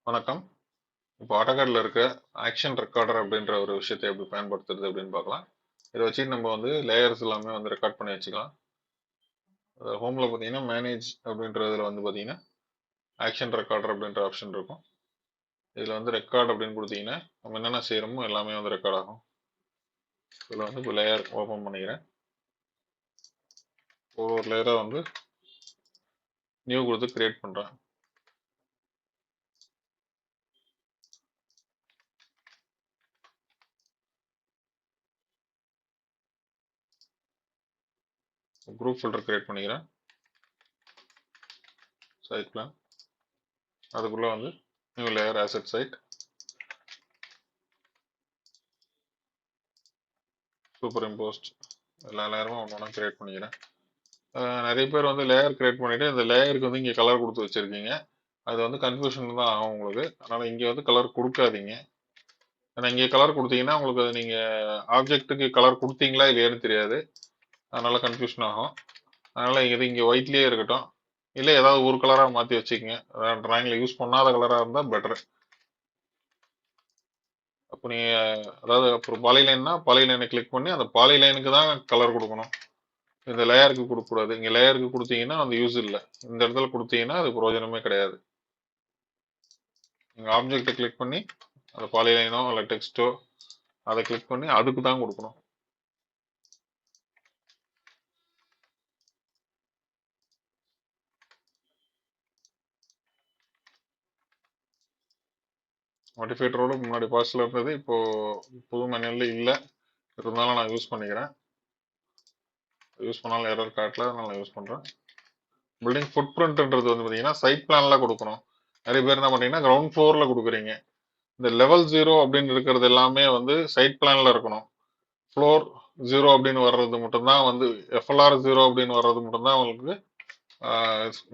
வணக்கம். இப்போ ஆட்டோகேட்ல இருக்க ஆக்ஷன் ரெக்கார்டர் அப்படின்ற ஒரு விஷயத்தை எப்படி பயன்படுத்துறது அப்படின்னு பார்க்கலாம். இதை வச்சு நம்ம வந்து லேயர்ஸ் எல்லாமே வந்து ரெக்கார்ட் பண்ணி வச்சுக்கலாம். ஹோம்ல பார்த்தீங்கன்னா மேனேஜ் அப்படின்றதுல வந்து பார்த்தீங்கன்னா ஆக்ஷன் ரெக்கார்டர் அப்படின்ற ஆப்ஷன் இருக்கும். இதில் வந்து ரெக்கார்ட் அப்படின்னு கொடுத்தீங்கன்னா நம்ம என்னென்ன செய்யறோமோ எல்லாமே வந்து ரெக்கார்ட் ஆகும். இதில் வந்து இப்போ லேயர் ஓப்பன் பண்ணிக்கிறேன். ஒரு லேயரை வந்து நியூ கொடுத்து கிரியேட் பண்ணுறேன். குரூப் ஃபில்டர் கிரியேட் பண்ணிக்கிறேன். சைட் பிளான் அதுக்குள்ளே வந்து new layer asset site superimposed எல்லா லேயரும் ஒன்று ஒன்றா கிரியேட் பண்ணிக்கிறேன். நிறைய பேர் வந்து லேயர் கிரியேட் பண்ணிட்டு இந்த லேயருக்கு வந்து இங்கே கலர் கொடுத்து வச்சிருக்கீங்க. அது வந்து கன்ஃபியூஷன் தான் ஆகும் உங்களுக்கு. அதனால இங்கே வந்து கலர் கொடுக்காதீங்க. ஏன்னா இங்கே கலர் கொடுத்தீங்கன்னா உங்களுக்கு அது நீங்கள் ஆப்ஜெக்ட்டுக்கு கலர் கொடுத்தீங்களா இல்லையான்னு தெரியாது. அதனால கன்ஃபியூஷன் ஆகும். அதனால இங்கே ஒயிட்லேயே இருக்கட்டும். இல்லை ஏதாவது ஒரு கலராக மாற்றி வச்சுக்கோங்க. ட்ராயிங்கில் யூஸ் பண்ணாத கலராக இருந்தால் பெட்டர். அப்போ நீங்கள் அதாவது அப்புறம் பாலிலைன்னா பாலிலைனை கிளிக் பண்ணி அந்த பாலிலைனுக்கு தான் கலர் கொடுக்கணும். இந்த லேயருக்கு கொடுக்கக்கூடாது. இங்கே லேயருக்கு கொடுத்தீங்கன்னா அந்த யூஸ் இல்லை. இந்த இடத்துல கொடுத்தீங்கன்னா அது பிரயோஜனமே கிடையாது. நீங்கள் ஆப்ஜெக்டை கிளிக் பண்ணி அந்த பாலிலைனோ இல்லை டெக்ஸ்ட்டோ அதை கிளிக் பண்ணி அதுக்கு தான் கொடுக்கணும். மாடிஃபைடரோட முன்னாடி பாஸ்ல இருந்தது, இப்போ புது மேனுவல்ல இல்லை. இருந்தாலும் நான் யூஸ் பண்ணிக்கிறேன். யூஸ் பண்ணாலும் எரர் காட்டல, அதனால நான் யூஸ் பண்ணுறேன். பில்டிங் ஃபுட் பிரிண்ட்ன்றது வந்து பார்த்தீங்கன்னா சைட் பிளான்ல கொடுக்கணும். நிறைய பேர் என்ன பண்ணீங்கன்னா கிரவுண்ட் ஃப்ளோரில் கொடுக்குறீங்க. இந்த லெவல் 0 அப்படின்னு இருக்கிறது எல்லாமே வந்து சைட் பிளான்ல இருக்கணும். ஃப்ளோர் 0 அப்படின்னு வர்றது மட்டும்தான் வந்து எஃப்எல்ஆர் 0 அப்படின்னு வர்றது மட்டும்தான் உங்களுக்கு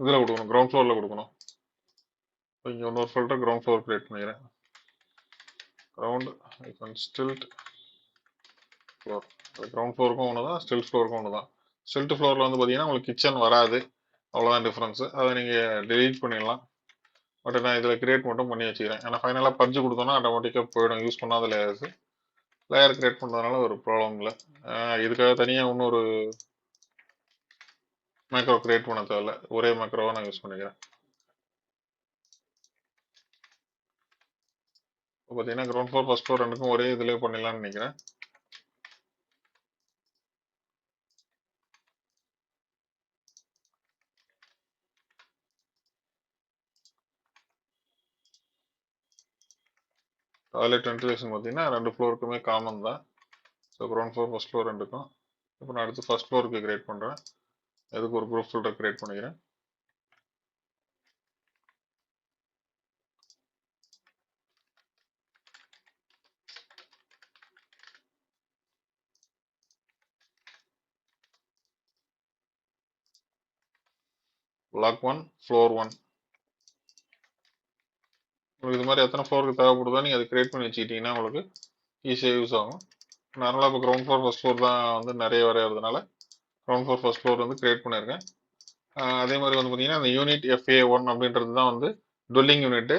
இதில் கொடுக்கணும், கிரவுண்ட் ஃப்ளோரில் கொடுக்கணும். இங்கே இன்னொரு ஃபில்டர் கிரவுண்ட் ஃப்ளோர் கிரியேட் பண்ணிக்கிறேன். Ground ஸ்டில்ட் floor. கிரவுண்ட் ஃப்ளோருக்கும் ஒன்று தான், ஸ்டில்ட் ஃப்ளோருக்கும் ஒன்று தான். ஸ்டில்ட் ஃப்ளோரில் வந்து பார்த்தீங்கன்னா உங்களுக்கு கிச்சன் வராது. அவ்வளோதான் டிஃப்ரென்ஸு. அதை நீங்கள் டெலீட் பண்ணிடலாம். பட் நான் இதில் கிரியேட் மட்டும் பண்ணி வச்சுக்கிறேன். ஏன்னா ஃபைனலாக பஞ்சு கொடுத்தோன்னா ஆட்டோமேட்டிக்காக போயிடும் யூஸ் பண்ணாத லேயர்ஸ். லேயர் கிரியேட் பண்ணுறதுனால ஒரு ப்ராப்ளம் இல்லை. இதுக்காக தனியாக இன்னொரு மேக்ரோ கிரியேட் பண்ண தேவையில்ல. ஒரே மேக்ரோவை நான் யூஸ் பண்ணிக்கிறேன். இப்போ பார்த்தீங்கன்னா கிரவுண்ட் ஃப்ளோர் ஃபர்ஸ்ட் ஃப்ளோர் ரெண்டுக்கும் ஒரே இதிலே பண்ணிடலாம்னு நினைக்கிறேன். டாய்லெட் வென்டிலேஷன் பார்த்தீங்கன்னா ரெண்டு ஃப்ளோருக்குமே காமன் தான். So ground floor first floor ரெண்டுக்கும். இப்போ நான் அடுத்து ஃபர்ஸ்ட் ஃப்ளோருக்கு கிரியேட் பண்ணுறேன். அதுக்கு ஒரு குரூப் ஃபில்டர் கிரியேட் பண்ணிக்கிறேன். Block 1 floor 1. உங்களுக்கு இது மாதிரி எத்தனை ஃப்ளோருக்கு தேவைப்படுதோ நீங்கள் அதை கிரியேட் பண்ணி வச்சுக்கிட்டீங்கன்னா உங்களுக்கு ஈஸியாக யூஸ் ஆகும். நார்மலாக இப்போ கிரவுண்ட் ஃப்ளோர் ஃபர்ஸ்ட் ஃப்ளோர் தான் வந்து நிறைய வரைகிறதுனால கிரவுண்ட் ஃப்ளோர் ஃபர்ஸ்ட் ஃப்ளோர் வந்து கிரியேட் பண்ணியிருக்கேன். அதே மாதிரி வந்து பார்த்தீங்கன்னா அந்த யூனிட் FA1 அப்படின்றது தான் வந்து டுவெல்லிங் யூனிட்.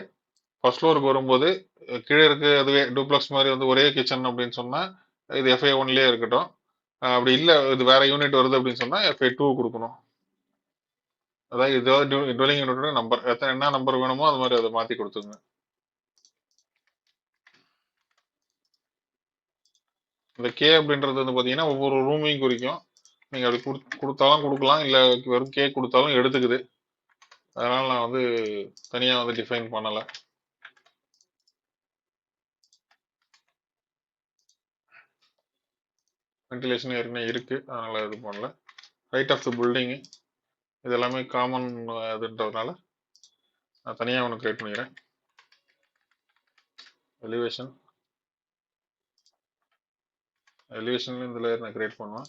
ஃபர்ஸ்ட் ஃப்ளோருக்கு வரும்போது கீழே இருக்கு அதுவே டூப்ளக்ஸ் மாதிரி வந்து ஒரே கிச்சன் அப்படின்னு சொன்னால் இது FA1லேயே இருக்கட்டும். அப்படி இல்லை இது வேற யூனிட் வருது அப்படின்னு சொன்னால் FA2 கொடுக்கணும். அதாவது இதாவது டுவெல்லிங் யூனிட்டோட நம்பர் என்ன நம்பர் வேணுமோ அது மாதிரி அதை மாற்றி கொடுத்துங்க. இந்த கே அப்படின்றது வந்து பார்த்தீங்கன்னா ஒவ்வொரு ரூமையும் குறிக்கும். நீங்கள் அப்படி கொடுத்தாலும் கொடுக்கலாம், இல்லை வெறும் கே கொடுத்தாலும் எடுத்துக்குது. அதனால நான் வந்து தனியாக வந்து டிஃபைன் பண்ணலை. வென்டிலேஷன் ஏற்கனவே இருக்கு, அதனால இது பண்ணல. ஹைட் ஆஃப் த பில்டிங் இது எல்லாமே காமன் இதுன்றதுனால நான் தனியாக ஒன்று கிரியேட் பண்ணிக்கிறேன். எலிவேஷன் இந்த லேயர் நான் கிரியேட் பண்ணுவேன்.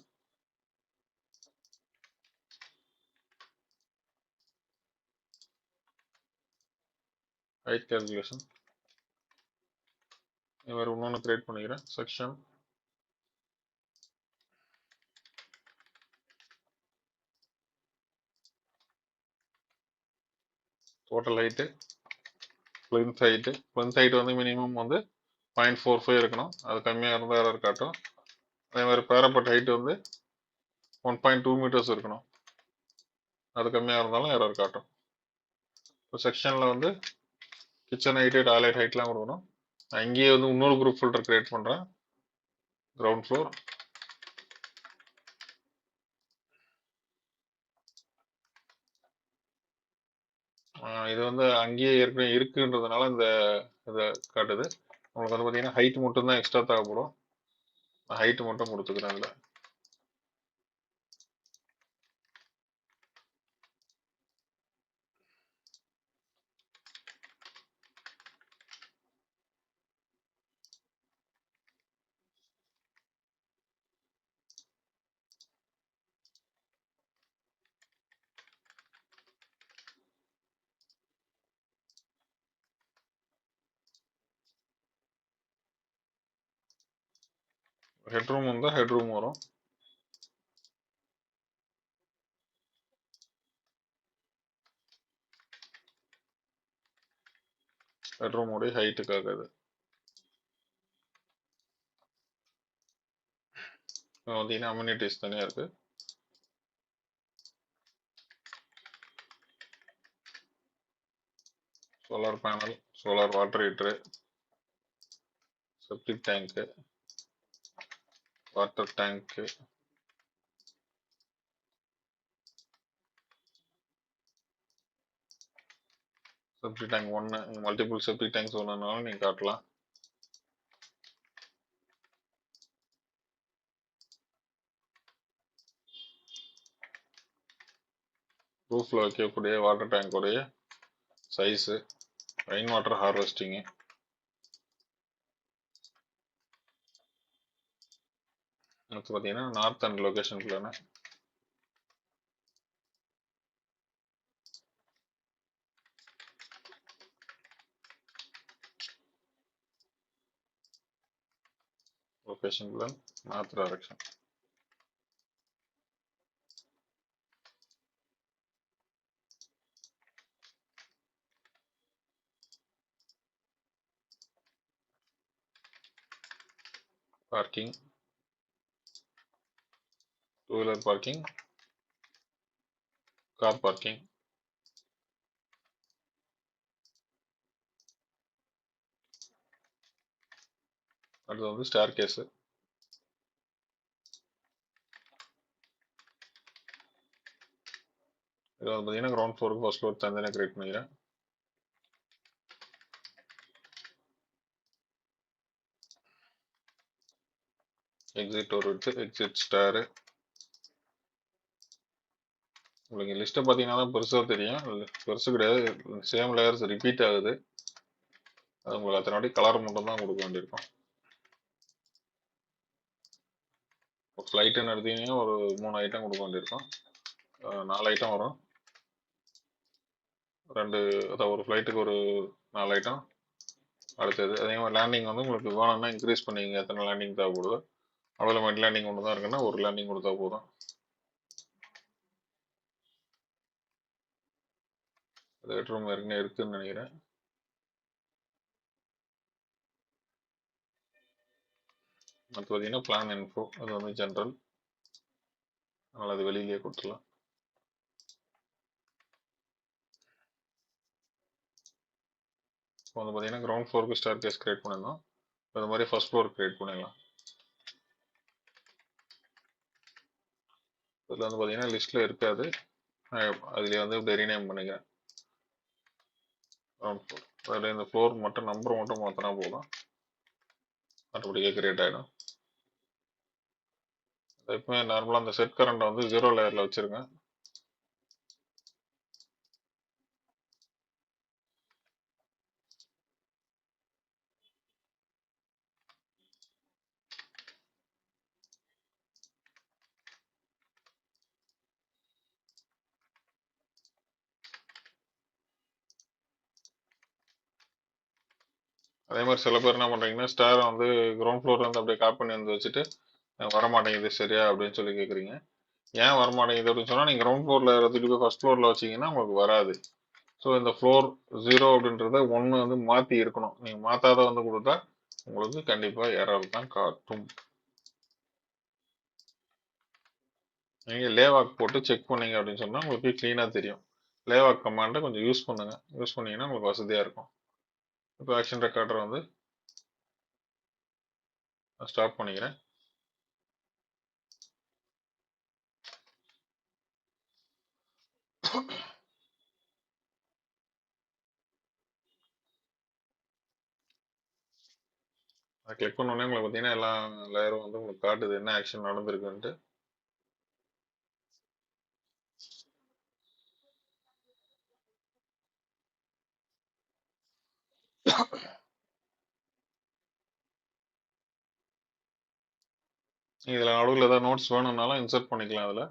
ஹைட் கால்குலேஷன் இது மாதிரி இன்னொன்று கிரியேட் பண்ணிக்கிறேன். Section total height plinth height வந்து மினிமம் வந்து 0.45 இருக்கணும். அது கம்மியாக இருந்தால் எரர் காட்டும். அதே மாதிரி பேரப்பட் ஹைட் வந்து 1.2 மீட்டர்ஸ் இருக்கணும். அது கம்மியாக இருந்தாலும் எரர் காட்டும். இப்போ செக்ஷனில் வந்து கிச்சன் ஹைட்டு, டாய்லெட் ஹைட்லாம் கொடுக்கணும். நான் இங்கேயே வந்து இன்னொரு குரூப் ஃபில்டர் கிரியேட் பண்ணுறேன். Ground floor. இது வந்து அங்கேயே ஏற்கனவே இருக்குன்றதுனால இந்த இதை காட்டுது. உங்களுக்கு வந்து பார்த்தீங்கன்னா ஹைட் மட்டும் தான் எக்ஸ்ட்ரா தேவைப்படும். நான் ஹைட் மட்டும் கொடுத்துக்கிறேன் இதில். ஹெட்ரூம் வந்தால் ஹெட்ரூம் வரும். ஹெட்ரூமோடைய ஹைட்டுக்காக இது. பார்த்தீங்கன்னா அம்யூனிட்டிஸ் தனியாக இருக்கு. Solar panel, solar water heater, septic tank, water tank, septic tank ஒன்று, மல்டிபிள் செப்டிக் டேங்க்ஸ் ஒன்றுனாலும் நீங்கள் காட்டலாம். ரூஃபில் வைக்கக்கூடிய வாட்டர் டேங்க்குடைய சைஸு, ரெயின் வாட்டர் ஹார்வெஸ்டிங்கு, அடுத்து பார்த்தீங்கன்னா north and location plan, location plan, north direction. Parking, two wheeler parking, car parking, அடுத்து வந்து ஸ்டேர் கேஸு, இது வந்து பார்த்தீங்கன்னா கிரவுண்ட் ஃப்ளோருக்கு ஃபர்ஸ்ட் ஃப்ளோர் தனியாக கிரியேட் பண்ணிக்கிறேன். எக்ஸிட் ஒரு விட்டு, எக்ஸிட் ஸ்டாரு. உங்களுக்கு லிஸ்ட்டை பார்த்தீங்கன்னா தான் பெருசாக தெரியும். பெருசு கிடையாது, சேம் லேயர்ஸ் ரிப்பீட் ஆகுது. அது உங்களுக்கு அத்தனை வாட்டி கலர் மட்டும் தான் கொடுக்க வேண்டியிருக்கும். ஃப்ளைட்டுன்னு எடுத்தீங்கன்னா ஒரு 3 ஐட்டம் கொடுக்க வேண்டியிருக்கும். 4 ஐட்டம் வரும். அதாவது ஒரு ஃப்ளைட்டுக்கு ஒரு 4 ஐட்டம். அடுத்தது அதே மாதிரி லேண்டிங் வந்து உங்களுக்கு வேணும்னா இன்க்ரீஸ் பண்ணிங்க, எத்தனை லேண்டிங் தேவைப்படுதோ. அவ்வளோ மெட் லேண்டிங் ஒன்று தான் இருக்குன்னா ஒரு லேண்டிங் கொடுத்தா போதும். அது ஹெட்ரூம் ஏற்கனவே இருக்குன்னு நினைக்கிறேன். அடுத்து பார்த்தீங்கன்னா பிளான் இன்ஃபோ, அது வந்து ஜென்ரல், அதனால் அது வெளியிலேயே கொடுத்துடலாம். இப்போ வந்து பார்த்தீங்கன்னா கிரவுண்ட் ஃப்ளோருக்கு ஸ்டார் கேஸ் கிரியேட் பண்ணியிருந்தோம். அது மாதிரி ஃபர்ஸ்ட் ஃப்ளோர் கிரியேட் பண்ணிடலாம். இதில் வந்து பார்த்தீங்கன்னா லிஸ்ட்டில் இருக்காது, அதுலேயே வந்து இப்படி ரீநேம் பண்ணிக்கிறேன். கிரவுண்ட் ஃப்ளோர், அதில் இந்த ஃப்ளோர் மட்டும் நம்பர் மட்டும் மாற்றினா போதும், ஆட்டோமேட்டிக்காக கிரியேட் ஆகிடும். எப்பவுமே நார்மலாக அந்த செட் கரண்ட்டை வந்து 0 லேயரில் வச்சுருங்க. அதே மாதிரி சில பேர் என்ன பண்ணுறீங்கன்னா ஸ்டாரை வந்து கிரவுண்ட் ஃப்ளோர் வந்து அப்படியே காப்பி பண்ணி வந்து வச்சுட்டு வர மாட்டேங்குது சரியா அப்படின்னு சொல்லி கேட்குறீங்க. ஏன் வர மாட்டேங்குது அப்படின்னு சொன்னால் நீங்கள் கிரவுண்ட் ஃப்ளோரில் எடுத்துகிட்டு போய் ஃபர்ஸ்ட் ஃப்ளோரில் வச்சிங்கன்னா உங்களுக்கு வராது. ஸோ இந்த ஃப்ளோர் 0 அப்படின்றத 1 வந்து மாற்றி இருக்கணும். நீங்கள் மாற்றாத வந்து கொடுத்தா உங்களுக்கு கண்டிப்பாக எரர் தான் காட்டும். நீங்கள் லேவாக் போட்டு செக் பண்ணீங்க அப்படின்னு சொன்னால் உங்களுக்கு க்ளீனாக தெரியும். லேவாக் கமாண்டை கொஞ்சம் யூஸ் பண்ணுங்க. யூஸ் பண்ணீங்கன்னா உங்களுக்கு வசதியாக இருக்கும். இப்போ ஆக்ஷன் ரெக்கார்டர் வந்து ஸ்டாப் பண்ணிக்கிறேன். அதை கிளிக் பண்ணோடனே உங்களுக்கு பார்த்தீங்கன்னா எல்லா லேயரும் வந்து உங்களுக்கு காட்டுது என்ன ஆக்ஷன் நடந்திருக்குன்ட்டு. இதில் நடுவில் ஏதாவது நோட்ஸ் வேணும்னாலும் இன்சர்ட் பண்ணிக்கலாம். அதில்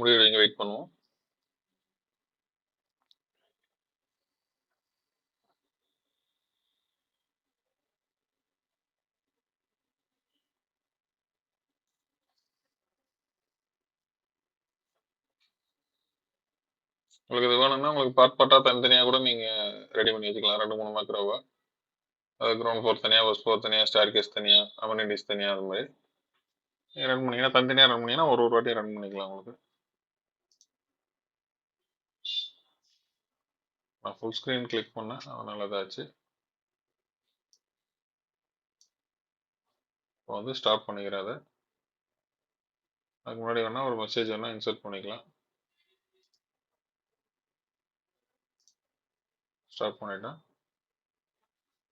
முடிவு இங்கே வெயிட் பண்ணுவோம். உங்களுக்கு இது வேணும்னா உங்களுக்கு பார்ட்டாக தனித்தனியாக கூட நீங்கள் ரெடி பண்ணி வச்சுக்கலாம். 2-3 மேக்ரோவா. அது கிரவுண்ட் ஃப்ளோர் தனியாக, ஃபர்ஸ்ட் ஃப்ளோர் தனியாக, ஸ்டார் கேஸ் தனியாக, அமெனிட்டிஸ் தனியாக, அது மாதிரி ரன் பண்ணிங்கன்னா தனித்தனியாக ரன் பண்ணிங்கன்னா ஒரு வாட்டி ரன் பண்ணிக்கலாம். உங்களுக்கு நான் ஃபுல் ஸ்க்ரீன் கிளிக் பண்ணேன், அதனால இதாச்சு. இப்போ வந்து ஸ்டாப் பண்ணிக்கிறேன். அதை அதுக்கு முன்னாடி வேணால் ஒரு மெசேஜ் வேணால் இன்சர்ட் பண்ணிக்கலாம். ஸ்டாப் பண்ணிட்டேன்.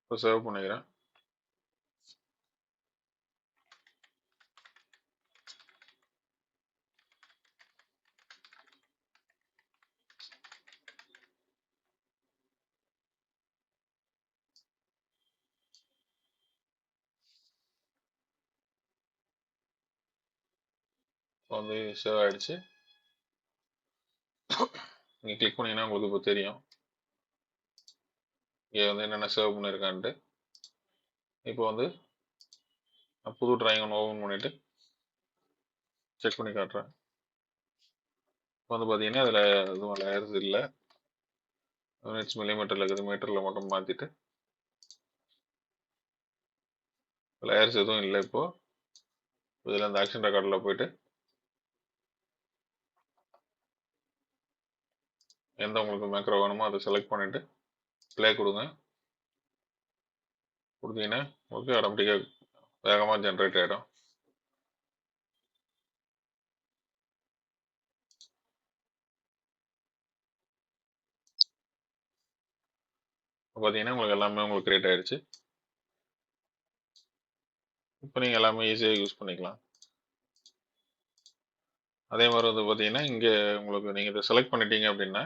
இப்போ சேவ் பண்ணிக்கிறேன். வந்து சேவ் ஆகிடுச்சு. நீங்கள் கிளிக் பண்ணிங்கன்னா உங்களுக்கு இப்போ தெரியும் இங்கே வந்து என்னென்ன சேவ் பண்ணியிருக்கான்ட்டு. இப்போ வந்து நான் புது டிராயிங் ஒன்று ஓப்பன் பண்ணிவிட்டு செக் பண்ணி காட்டுறேன். இப்போ வந்து பார்த்தீங்கன்னா இதில் எதுவும் லேயர்ஸ் இல்லை. யூனிட்ஸ் மில்லிமீட்டரில் இருக்குது, மீட்டரில் மட்டும் மாற்றிட்டு லேயர்ஸ் எதுவும் இல்லை. இப்போது இதில் அந்த ஆக்ஷன் ரெக்கார்டில் போயிட்டு எந்த உங்களுக்கு மேக்ரோ வேணுமோ அதை செலக்ட் பண்ணிவிட்டு ப்ளே கொடுங்க. கொடுத்தீங்கன்னா உங்களுக்கு ஆட்டோமேட்டிக்காக வேகமாக ஜென்ரேட் ஆகிடும். பார்த்தீங்கன்னா உங்களுக்கு எல்லாமே உங்களுக்கு கிரியேட் ஆகிடுச்சு. இப்போ நீங்கள் எல்லாமே ஈஸியாக யூஸ் பண்ணிக்கலாம். அதே மாதிரி வந்து பார்த்தீங்கன்னா இங்கே உங்களுக்கு நீங்கள் இதை செலக்ட் பண்ணிட்டீங்க அப்படின்னா,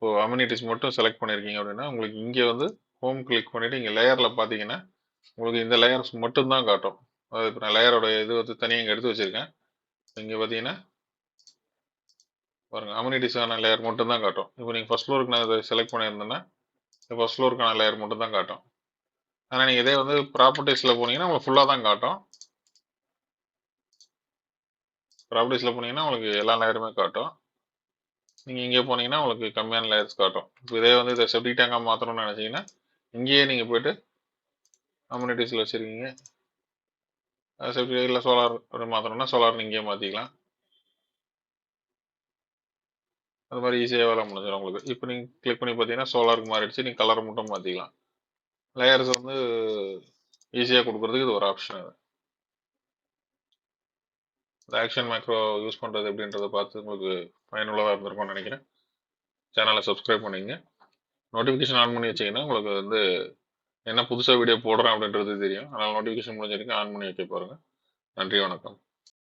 இப்போது அம்யூனிட்டிஸ் மட்டும் செலக்ட் பண்ணியிருக்கீங்க அப்படின்னா உங்களுக்கு இங்கே வந்து ஹோம் கிளிக் பண்ணிவிட்டு இங்கே லேயரில் பார்த்தீங்கன்னா உங்களுக்கு இந்த லேயர்ஸ் மட்டும்தான் காட்டும். அதாவது இப்போ நான் லேயரோட இது வந்து தனியாக இங்கே எடுத்து வச்சுருக்கேன். இங்கே பார்த்தீங்கன்னா பாருங்கள் அம்யூனிட்டிஸான லேயர் மட்டும் தான் காட்டும். இப்போ நீங்கள் ஃபர்ஸ்ட் ஃப்ளோருக்கு நான் இதை செலக்ட் பண்ணியிருந்தேன்னா ஃபர்ஸ்ட் ஃப்ளோருக்கான லேயர் மட்டும் தான் காட்டும். ஆனால் நீங்கள் இதே வந்து ப்ராப்பர்ட்டிஸில் போனீங்கன்னா உங்களுக்கு ஃபுல்லாக தான் காட்டும். ப்ராப்பர்ட்டிஸில் போனீங்கன்னா உங்களுக்கு எல்லா லேயருமே காட்டும். நீங்கள் இங்கே போனீங்கன்னா உங்களுக்கு கம்மியான லேயர்ஸ் காட்டும். இப்போ இதே வந்து இதை செப்டிக் டேங்காக மாற்றணும்னு நினச்சிங்கன்னா இங்கேயே நீங்கள் போய்ட்டு அம்யூனிட்டிஸில் வச்சுருக்கீங்க, செப்டிக் இல்லை சோலார் மாற்றணும்னா சோலார்னு இங்கேயே மாற்றிக்கலாம். அது மாதிரி ஈஸியாக வேலை முடிஞ்சிடும் உங்களுக்கு. இப்போ நீங்கள் கிளிக் பண்ணி பார்த்தீங்கன்னா சோலாருக்கு மாறிடுச்சு. நீங்கள் கலரை மட்டும் மாற்றிக்கலாம். லேயர்ஸ் வந்து ஈஸியாக கொடுக்குறதுக்கு இது ஒரு ஆப்ஷன். அது இந்த ஆக்ஷன் மேக்ரோ யூஸ் பண்ணுறது எப்படின்றத பார்த்து உங்களுக்கு பயனுள்ளதாக இருந்திருக்கும்னு நினைக்கிறேன். சேனலை சப்ஸ்கிரைப் பண்ணிங்க. நோட்டிஃபிகேஷன் ஆன் பண்ணி வச்சிங்கன்னா உங்களுக்கு வந்து என்ன புதுசாக வீடியோ போடுறேன் அப்படின்றது தெரியும். அதனால் நோட்டிஃபிகேஷன் முடிஞ்சிருக்கு ஆன் பண்ணி வைக்க பாருங்கள். நன்றி, வணக்கம்.